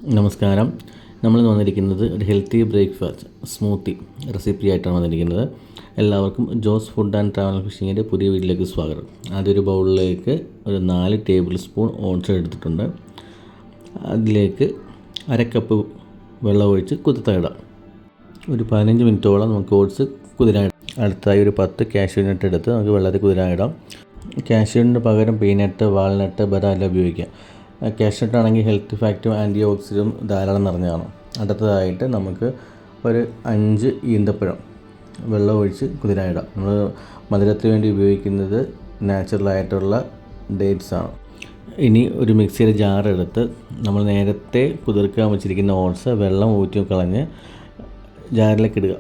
നമസ്കാരം. നമ്മൾ വന്നിരിക്കുന്നത് ഒരു ഹെൽത്തി ബ്രേക്ക്ഫാസ്റ്റ് സ്മൂത്തി റെസിപ്പി ആയിട്ടാണ് വന്നിരിക്കുന്നത്. എല്ലാവർക്കും ജോസ് ഫുഡ് ആൻഡ് ട്രാവൽ ഫിഷിങ്ങിൻ്റെ പുതിയ വീട്ടിലേക്ക് സ്വാഗതം. ആദ്യം ഒരു ബൗളിലേക്ക് ഒരു 4 ടേബിൾ സ്പൂൺ ഓട്സ് എടുത്തിട്ടുണ്ട്. അതിലേക്ക് അരക്കപ്പ് വെള്ളം ഒഴിച്ച് കുതിർത്തിടാം. ഒരു 15 മിനിറ്റോളം നമുക്ക് ഓട്സ് കുതിരാനിടാം. അടുത്തായി ഒരു 10 കാഷ്യൂ നട്ട് എടുത്ത് നമുക്ക് വെള്ളത്തിൽ കുതിരാനിടാം. കാഷ്യൂനട്ടിന് പകരം പീനട്ട്, വാൾനട്ട്, ബദാം എല്ലാം ഉപയോഗിക്കാം. കാഷ്നട്ട് ആണെങ്കിൽ ഹെൽത്ത് ഫാക്റ്റും ആൻറ്റി ഓക്സിഡൻറ്റും ധാരാളം നിറഞ്ഞതാണ്. അടുത്തതായിട്ട് നമുക്ക് ഒരു 5 ഈന്തപ്പഴം വെള്ളം ഒഴിച്ച് കുതിരാനിടാം. നമ്മൾ മധുരത്തിന് വേണ്ടി ഉപയോഗിക്കുന്നത് നാച്ചുറലായിട്ടുള്ള ഡേറ്റ്സ് ആണ്. ഇനി ഒരു മിക്സിയുടെ ജാറെടുത്ത് നമ്മൾ നേരത്തെ കുതിർക്കാൻ വെച്ചിരിക്കുന്ന ഓട്സ് വെള്ളം ഊറ്റി കളഞ്ഞ് ജാറിലേക്ക് ഇടുക.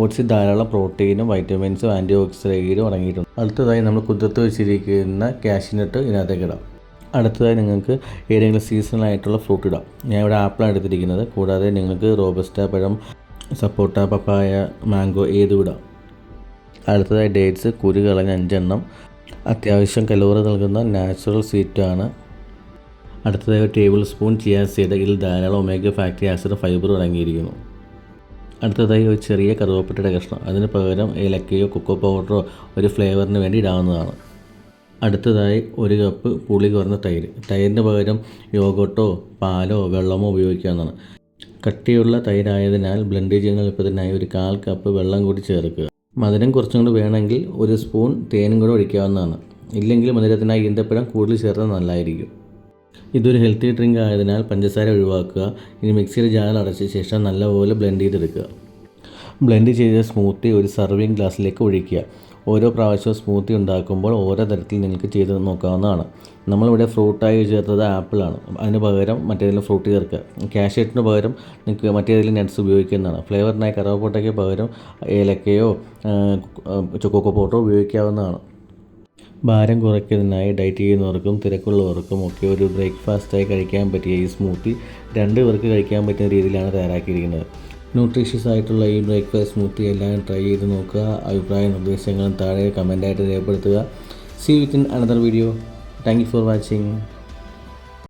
ഓട്സിൽ ധാരാളം പ്രോട്ടീനും വൈറ്റമിൻസും ആൻറ്റി ഓക്സിഡൻറ്റും അടങ്ങിയിട്ടുണ്ട്. അടുത്തതായി നമ്മൾ കുതിർത്ത് വെച്ചിരിക്കുന്ന കാഷ്നട്ട് ഇതിനകത്തേക്ക് ഇടാം. അടുത്തതായി നിങ്ങൾക്ക് ഏതെങ്കിലും സീസണലായിട്ടുള്ള ഫ്രൂട്ട് ഇടാം. ഞാൻ ഇവിടെ ആപ്പിളാണ് എടുത്തിരിക്കുന്നത്. കൂടാതെ നിങ്ങൾക്ക് റോബസ്റ്റ പഴം, സപ്പോട്ട, പപ്പായ, മാംഗോ ഏതും ഇടാം. അടുത്തതായി ഡേറ്റ്സ് കുരു കളഞ്ഞ 5 എണ്ണം. അത്യാവശ്യം കലോറി നൽകുന്ന നാച്ചുറൽ സ്വീറ്റാണ്. അടുത്തതായി ഒരു ടേബിൾ സ്പൂൺ ചിയ സീഡ്. ഇതിൽ ധാരാളം ഒമേഗ ഫാറ്റി ആസിഡ് ഫൈബർ അടങ്ങിയിരിക്കുന്നു. അടുത്തതായി ഒരു ചെറിയ കറുവപ്പട്ടയുടെ കഷ്ണം. അതിന് പകരം ഏലക്കയോ കൊക്കോ പൗഡറോ ഒരു ഫ്ലേവറിന് വേണ്ടി ഇടാവുന്നതാണ്. അടുത്തതായി 1 കപ്പ് പുളി കുറഞ്ഞ തൈര്. തൈരിന് പകരം യോഗോട്ടോ പാലോ വെള്ളമോ ഉപയോഗിക്കാവുന്നതാണ്. കട്ടിയുള്ള തൈരായതിനാൽ ബ്ലെൻഡ് ചെയ്യുന്ന എളുപ്പത്തിനായി ഒരു 1/4 കപ്പ് വെള്ളം കൂടി ചേർക്കുക. മധുരം കുറച്ചും കൂടി വേണമെങ്കിൽ 1 സ്പൂൺ തേനും കൂടെ ഒഴിക്കാവുന്നതാണ്. ഇല്ലെങ്കിൽ മധുരത്തിനായി ഈന്തപ്പഴം കൂടുതൽ ചേർത്താൽ നല്ലതായിരിക്കും. ഇതൊരു ഹെൽത്തി ഡ്രിങ്ക് ആയതിനാൽ പഞ്ചസാര ഒഴിവാക്കുക. ഇനി മിക്സിയുടെ ജാറിൽ അടച്ച ശേഷം നല്ലപോലെ ബ്ലെൻഡ് ചെയ്തെടുക്കുക. ബ്ലെൻഡ് ചെയ്ത സ്മൂത്തി ഒരു സർവിങ് ഗ്ലാസ്സിലേക്ക് ഒഴിക്കുക. ഓരോ പ്രാവശ്യവും സ്മൂത്തി ഉണ്ടാക്കുമ്പോൾ ഓരോ തരത്തിൽ നിങ്ങൾക്ക് ചെയ്ത് നോക്കാവുന്നതാണ്. നമ്മളിവിടെ ഫ്രൂട്ടായി ചേർത്തത് ആപ്പിളാണ്. അതിന് പകരം മറ്റേതെങ്കിലും ഫ്രൂട്ട് ചേർക്കുക. കാഷ്യൂനട്ടിന് പകരം നിങ്ങൾക്ക് മറ്റേതെങ്കിലും നട്ട്സ് ഉപയോഗിക്കുന്നതാണ്. ഫ്ലേവറിനായി കറുവപ്പട്ടയ്ക്ക് പകരം ഏലക്കയോ കൊക്കോ പൗഡറോ ഉപയോഗിക്കാവുന്നതാണ്. ഭാരം കുറയ്ക്കുന്നതിനായി ഡയറ്റ് ചെയ്യുന്നവർക്കും തിരക്കുള്ളവർക്കും ഒക്കെ ഒരു ബ്രേക്ക്ഫാസ്റ്റായി കഴിക്കാൻ പറ്റിയ ഈ സ്മൂത്തി 2 പേർക്ക് കഴിക്കാൻ പറ്റുന്ന രീതിയിലാണ് തയ്യാറാക്കിയിരിക്കുന്നത്. ന്യൂട്രീഷ്യസ് ആയിട്ടുള്ള ഈ ബ്രേക്ക്ഫാസ്റ്റ് സ്മൂത്തി എല്ലാവരും ട്രൈ ചെയ്ത് നോക്കുക. അഭിപ്രായ നിർദ്ദേശങ്ങളും താഴെ കമൻ്റായിട്ട് രേഖപ്പെടുത്തുക. See with in another video. Thank you for watching.